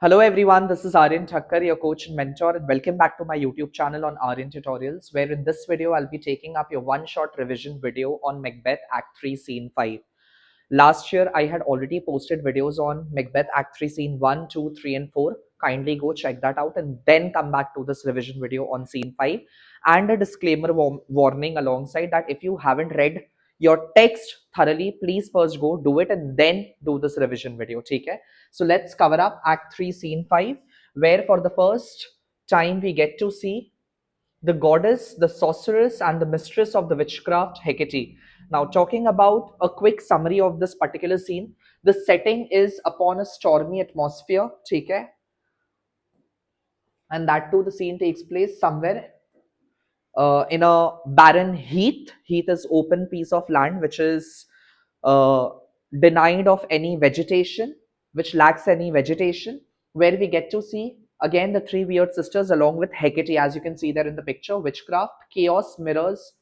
Hello everyone, this is Aryan Thakkar, your coach and mentor, and welcome back to my YouTube channel on Aryan Tutorials, where in this video I'll be taking up your one-shot revision video on Macbeth Act 3 Scene 5. Last year I had already posted videos on Macbeth Act 3 Scene 1, 2, 3 and 4. Kindly go check that out and then come back to this revision video on Scene 5. And a disclaimer warning alongside that if you haven't read your text thoroughly, please first go do it and then do this revision video. Okay? So let's cover up Act 3 Scene 5, where for the first time we get to see the goddess, the sorceress, and the mistress of the witchcraft, Hecate. Now, talking about a quick summary of this particular scene, the setting is upon a stormy atmosphere, okay? And that too, the scene takes place somewhere in a barren heath. Heath is open piece of land which is uh, denied of any vegetation, which lacks any vegetation, where we get to see again the three weird sisters along with Hecate, as you can see there in the picture. Witchcraft, chaos mirrors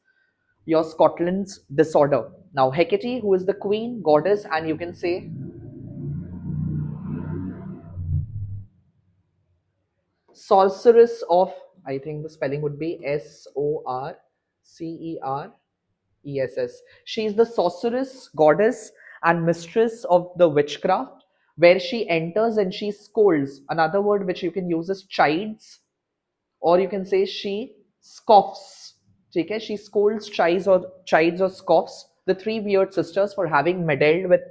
your Scotland's disorder. Now, Hecate, who is the queen, goddess, and you can say sorceress of, I think the spelling would be Sorcers. She is the sorceress, goddess, and mistress of the witchcraft, where she enters and she scolds. Another word which you can use is chides, or you can say she scoffs. Okay? She scolds, chides or scoffs the three weird sisters for having meddled with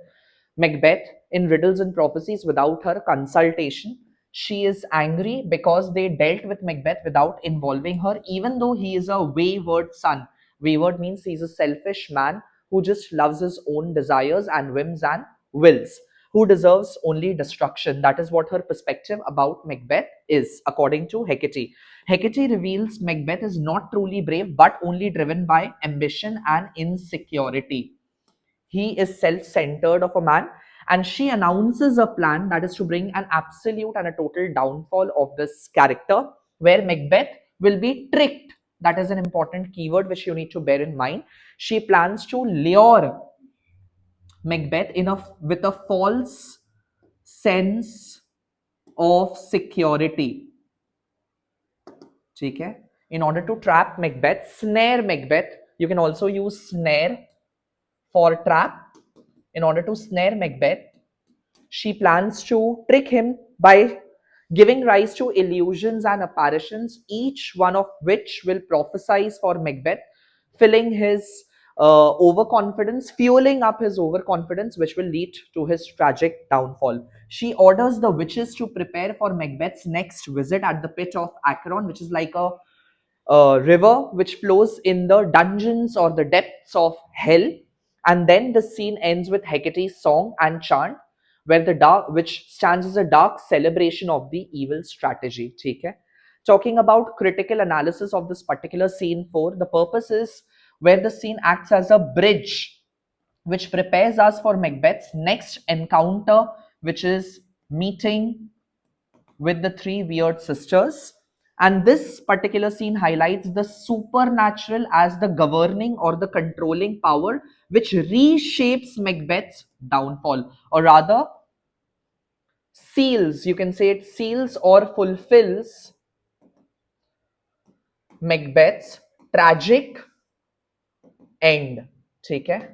Macbeth in riddles and prophecies without her consultation. She is angry because they dealt with Macbeth without involving her, even though he is a wayward son. Wayward means he's a selfish man who just loves his own desires and whims and wills, who deserves only destruction. That is what her perspective about Macbeth is, according to Hecate. Hecate reveals Macbeth is not truly brave, but only driven by ambition and insecurity. He is self-centered of a man, and she announces a plan that is to bring an absolute and a total downfall of this character, where Macbeth will be tricked. That is an important keyword which you need to bear in mind. She plans to lure Macbeth with a false sense of security. Okay? In order to trap Macbeth, snare Macbeth. You can also use snare for trap. In order to snare Macbeth, she plans to trick him by giving rise to illusions and apparitions, each one of which will prophesize for Macbeth, filling his overconfidence, fueling up his overconfidence, which will lead to his tragic downfall. She orders the witches to prepare for Macbeth's next visit at the pit of ARYAN, which is like a river which flows in the dungeons or the depths of hell. And then the scene ends with Hecate's song and chant, where the dark, which stands as a dark celebration of the evil strategy. Okay? Talking about critical analysis of this particular scene 4, the purpose is where the scene acts as a bridge which prepares us for Macbeth's next encounter, which is meeting with the three weird sisters. And this particular scene highlights the supernatural as the governing or the controlling power which reshapes Macbeth's downfall, or rather, seals, you can say it seals or fulfills Macbeth's tragic end. Okay?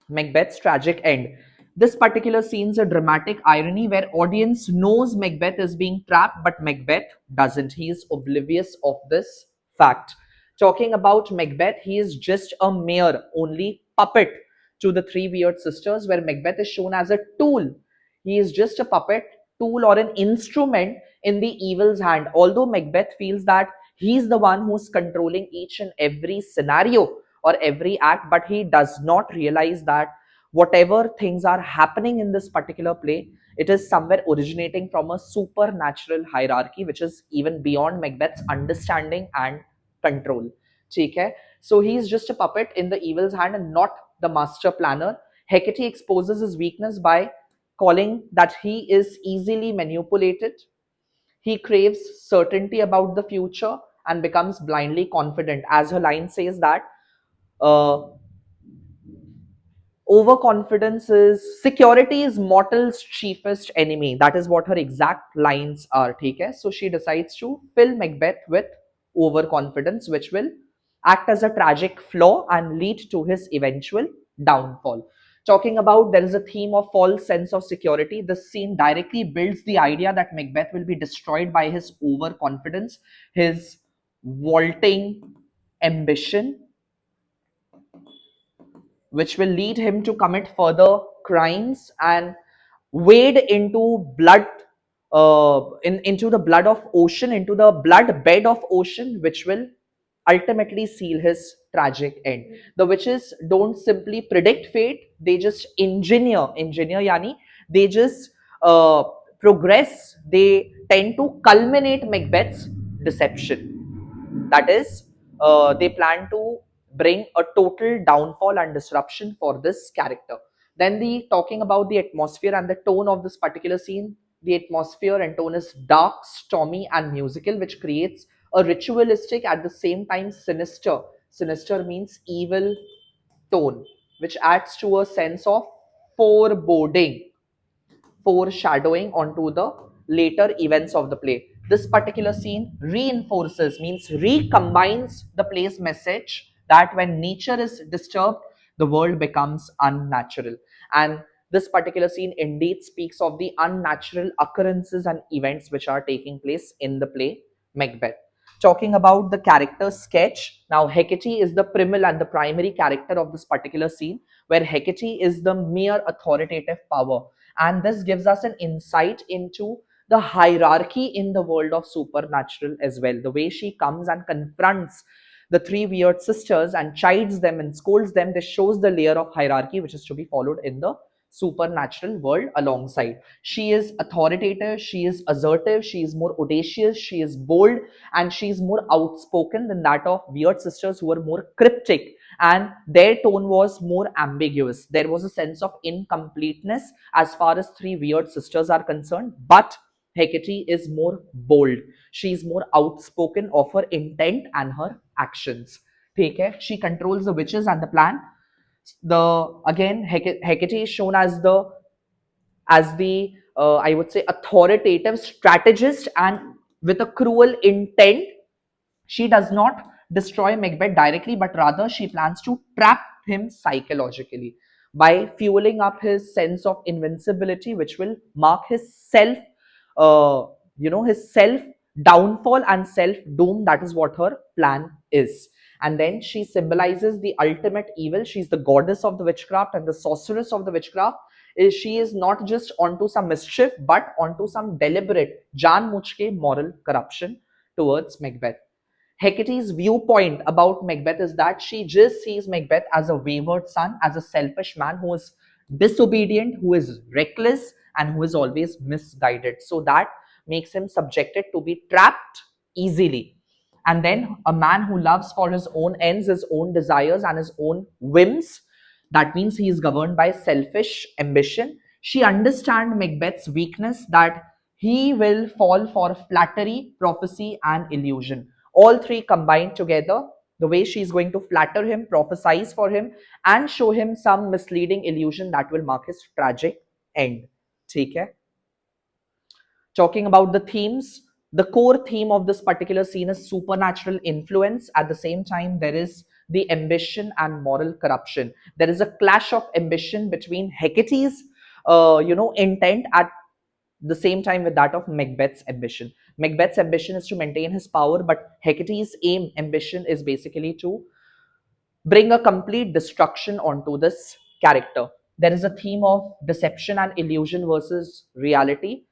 Macbeth's tragic end. This particular scene is a dramatic irony where audience knows Macbeth is being trapped, but Macbeth doesn't. He is oblivious of this fact. Talking about Macbeth, he is just a mere, only puppet to the three weird sisters, where Macbeth is shown as a tool. He is just a puppet, tool, or an instrument in the evil's hand. Although Macbeth feels that he's the one who's controlling each and every scenario or every act, but he does not realize that whatever things are happening in this particular play, it is somewhere originating from a supernatural hierarchy which is even beyond Macbeth's understanding and control. Okay? So he is just a puppet in the evil's hand and not the master planner. Hecate exposes his weakness by calling that he is easily manipulated. He craves certainty about the future and becomes blindly confident. As her line says that uh, Overconfidence is security is mortal's chiefest enemy. That is what her exact lines are. Okay? So she decides to fill Macbeth with overconfidence, which will act as a tragic flaw and lead to his eventual downfall. Talking about there is a theme of false sense of security. This scene directly builds the idea that Macbeth will be destroyed by his overconfidence, his vaulting ambition, which will lead him to commit further crimes and wade into blood, into the blood of ocean, into the blood bed of ocean, which will ultimately seal his tragic end. The witches don't simply predict fate; they just engineer yani they just uh, progress. They tend to culminate Macbeth's deception. That is, they plan to bring a total downfall and disruption for this character. Then the talking about the atmosphere and the tone of this particular scene, the atmosphere and tone is dark, stormy, and musical, which creates a ritualistic at the same time sinister. Sinister means evil tone, which adds to a sense of foreboding, foreshadowing onto the later events of the play. This particular scene reinforces, means recombines the play's message that when nature is disturbed, the world becomes unnatural. And this particular scene indeed speaks of the unnatural occurrences and events which are taking place in the play Macbeth. Talking about the character sketch, now Hecate is the primal and the primary character of this particular scene, where Hecate is the mere authoritative power, and this gives us an insight into the hierarchy in the world of supernatural as well. The way she comes and confronts the three weird sisters and chides them and scolds them, this shows the layer of hierarchy which is to be followed in the supernatural world alongside. She is authoritative, she is assertive, she is more audacious, she is bold, and she is more outspoken than that of weird sisters who are more cryptic, and their tone was more ambiguous. There was a sense of incompleteness as far as three weird sisters are concerned, but Hecate is more bold. She is more outspoken of her intent and her actions. Take care. She controls the witches and the plan. The again Hecate is shown as the I would say authoritative strategist, and with a cruel intent. She does not destroy Macbeth directly, but rather she plans to trap him psychologically by fueling up his sense of invincibility, which will mark his self, uh, his self downfall and self doom. That is what her plan is. And then she symbolizes the ultimate evil. She's the goddess of the witchcraft and the sorceress of the witchcraft. She is not just onto some mischief, but onto some deliberate, Jan Muchke moral corruption towards Macbeth. Hecate's viewpoint about Macbeth is that she just sees Macbeth as a wayward son, as a selfish man who is disobedient, who is reckless, and who is always misguided. So that makes him subjected to be trapped easily. And then a man who loves for his own ends, his own desires, and his own whims. That means he is governed by selfish ambition. She understands Macbeth's weakness, that he will fall for flattery, prophecy, and illusion. All three combined together, the way she is going to flatter him, prophesize for him, and show him some misleading illusion that will mark his tragic end. ठीक है? Talking about the themes, the core theme of this particular scene is supernatural influence. At the same time, there is the ambition and moral corruption. There is a clash of ambition between Hecate's intent, at the same time with that of Macbeth's ambition. Macbeth's ambition is to maintain his power, but Hecate's ambition is basically to bring a complete destruction onto this character. There is a theme of deception and illusion versus reality.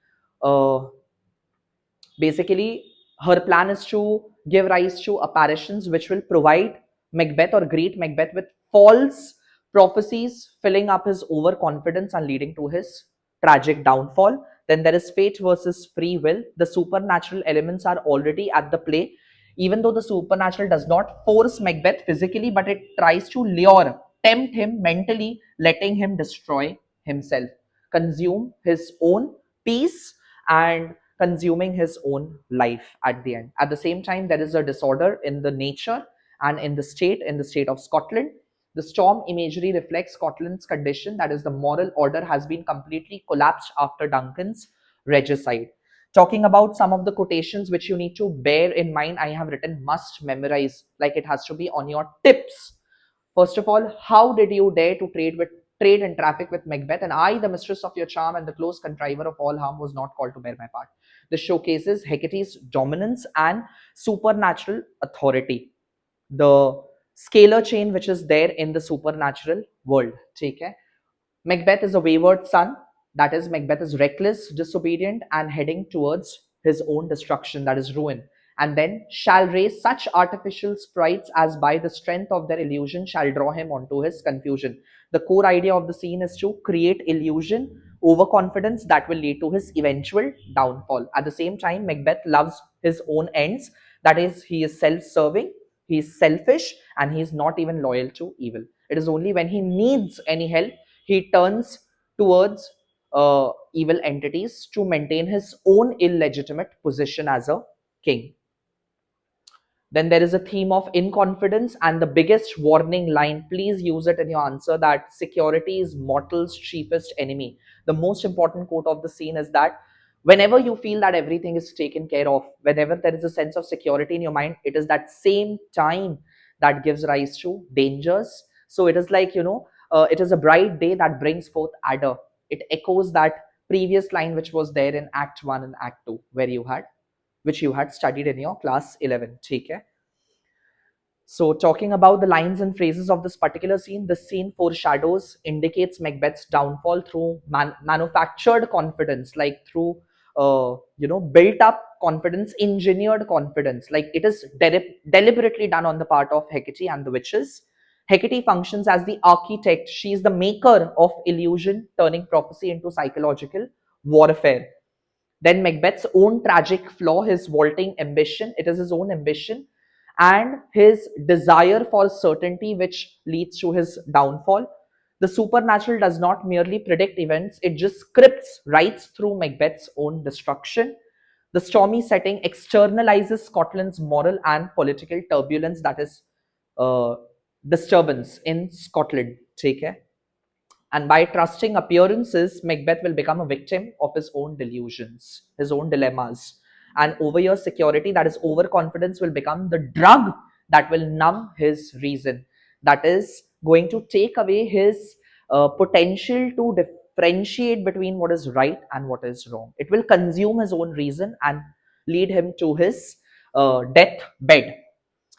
Basically, her plan is to give rise to apparitions which will provide Macbeth or greet Macbeth with false prophecies, filling up his overconfidence and leading to his tragic downfall. Then there is fate versus free will. The supernatural elements are already at the play, even though the supernatural does not force Macbeth physically, but it tries to lure, tempt him mentally, letting him destroy himself, consume his own peace, and consuming his own life at the end. At the same time, there is a disorder in the nature and in the state of Scotland. The storm imagery reflects Scotland's condition, that is, the moral order has been completely collapsed after Duncan's regicide. Talking about some of the quotations which you need to bear in mind, I have written must memorize, like it has to be on your tips. First of all, how did you dare to trade and traffic with Macbeth? And I, the mistress of your charm and the close contriver of all harm, was not called to bear my part. This showcases Hecate's dominance and supernatural authority. The scalar chain which is there in the supernatural world. ठीक है? Macbeth is a wayward son. That is, Macbeth is reckless, disobedient, and heading towards his own destruction, that is, ruin. And then shall raise such artificial sprites as by the strength of their illusion shall draw him onto his confusion. The core idea of the scene is to create illusion, overconfidence that will lead to his eventual downfall. At the same time, Macbeth loves his own ends. That is, he is self serving, he is selfish, and he is not even loyal to evil. It is only when he needs any help he turns towards evil entities to maintain his own illegitimate position as a king. Then there is a theme of inconfidence, and the biggest warning line, please use it in your answer, that security is mortal's chiefest enemy. The most important quote of the scene is that whenever you feel that everything is taken care of, whenever there is a sense of security in your mind, it is that same time that gives rise to dangers. So it is like, it is a bright day that brings forth adder. It echoes that previous line which was there in Act 1 and Act 2, which you had studied in your class 11. Okay? So, talking about the lines and phrases of this particular scene, this scene foreshadows, indicates Macbeth's downfall through manufactured confidence, like through, built up confidence, engineered confidence. Like it is deliberately done on the part of Hecate and the witches. Hecate functions as the architect. She is the maker of illusion, turning prophecy into psychological warfare. Then Macbeth's own tragic flaw, his vaulting ambition, it is his own ambition, and his desire for certainty, which leads to his downfall. The supernatural does not merely predict events, it just scripts, writes through Macbeth's own destruction. The stormy setting externalizes Scotland's moral and political turbulence, that is, uh, disturbance in Scotland. Take care. And by trusting appearances, Macbeth will become a victim of his own delusions, his own dilemmas. And over your security, that is overconfidence, will become the drug that will numb his reason. That is going to take away his potential to differentiate between what is right and what is wrong. It will consume his own reason and lead him to his death bed.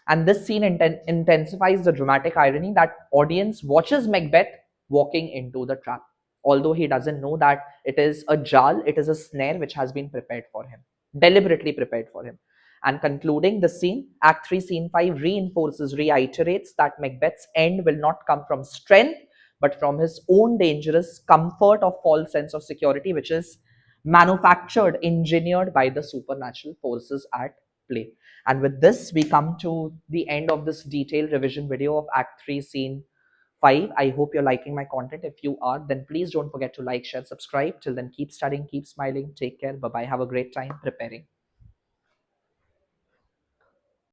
And this scene intensifies the dramatic irony that audience watches Macbeth walking into the trap, although he doesn't know that it is a jal, it is a snare which has been prepared for him, deliberately prepared for him. And concluding the scene, Act 3, Scene 5 reiterates that Macbeth's end will not come from strength, but from his own dangerous comfort of false sense of security, which is manufactured, engineered by the supernatural forces at play. And with this, we come to the end of this detailed revision video of Act 3, Scene 5. I hope you're liking my content. If you are, then please don't forget to like, share, subscribe. Till then, keep studying, keep smiling. Take care. Bye bye. Have a great time preparing.